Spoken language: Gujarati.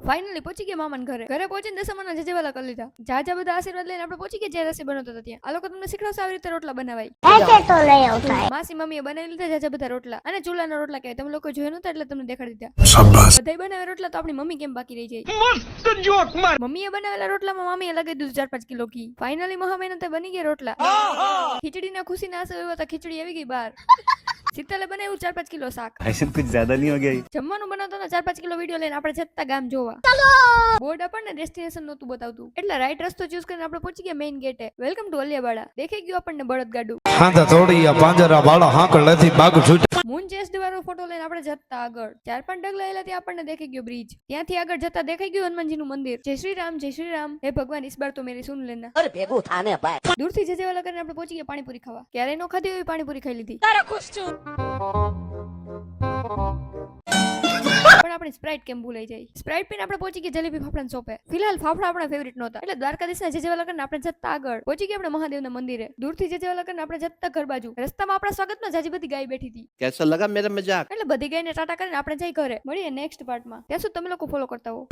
ફાઇનલી પહોંચી ગયા મામાના ઘરે. ઘરે પહોંચીને દસમાના જજેવાલા કરી લીધા. જાજા બધા આશીર્વાદ લઈને આપણે પહોંચી ગયા જ્યાં રસી બનાવતા હતા ત્યાં. આ લોકો તમને શીખવાડશે આવી રીતે રોટલા બનાવાય. માસી મમ્મીએ બનાવી લીધા જાજા બધા રોટલા અને ચૂલાના રોટલા કહેવાય. તમે લોકો જોયા નતા એટલે તમને દેખાડી દીધા. બધાય બનાવે રોટલા તો આપણી મમ્મી કેમ બાકી રહી જાય? મમ્મીએ બનાવેલા રોટલામાં મામીએ લગાવી દીધું 4-5 કિલો ઘી. ફાઇનલી મહા મહેનતે બની ગયા રોટલા. ખીચડીના ખુશીના આંસુ આવ્યા હતા. ખીચડી આવી ગઈ બહાર. શીતલે બનાવ્યું 4-5 કિલો શાક. ऐसे कुछ ज्यादा नहीं हो गया? જમવાનું બનાવતા 4-5 કિલો વિડીયો લઈને આપણે જતા ગામ જોવા. બોર્ડ આપણને ડેસ્ટિનેશન નહોતું બતાવતું એટલે રાઈટ રસ્તો ચૂઝ કરીને આપણે પહોંચી ગયા મેઇન ગેટે. Welcome to Aliyawada. દેખાઈ ગયું આપણને બળદગાડું. હાંધા થોડી પાંજરા વાળા હાંકળેથી બાગ છૂટ. મૂન ચેસ્ટ વાળો ફોટો લઈને આપણે જતા આગળ. 4-5 ડગલા એલા ત્યાં આપણને દેખાઈ ગયો બ્રિજ. ત્યાંથી આગળ જતા દેખાઈ ગયું હનુમાનજીનું મંદિર. જય શ્રી રામ જય શ્રી રામ. હે ભગવાન ઇસ બાર તો મેરી સુન લેના. અરે ભેગું થાને ભાઈ. દૂરથી જજેવાલા કરીને આપણે પહોંચી ગયા પાણીપુરી ખાવા. ક્યારે નો ખાધી એવી પાણીપુરી ખાઈ લીધી. પણ આપણી સ્પ્રાઇટ કેમ ભૂલાઈ જાય? સ્પ્રાઇટ પીને આપણે પહોંચી ગયા જલેબી ફાફડા શોપે. ફિલહાલ ફાફડા આપણા ફેવરિટ નહોતા એટલે દ્વારકાધીશના જજેવાલા કરીને આપણે જતા આગળ પહોંચી ગયા આપણે મહાદેવના મંદિરે. દૂરથી જજેવાલા કરીને આપણે જતા ઘર બાજુ. રસ્તામાં આપણા સ્વાગતમાં જાજી બધી ગાય બેઠી હતી. कैसा लगा मेरा मजाक? એટલે બધી ગાયને ટાટા કરીને આપણે જઈ ઘરે. મળીએ નેક્સ્ટ પાર્ટમાં. ત્યાં સુધી તમે લોકો ફોલો કરતા હો.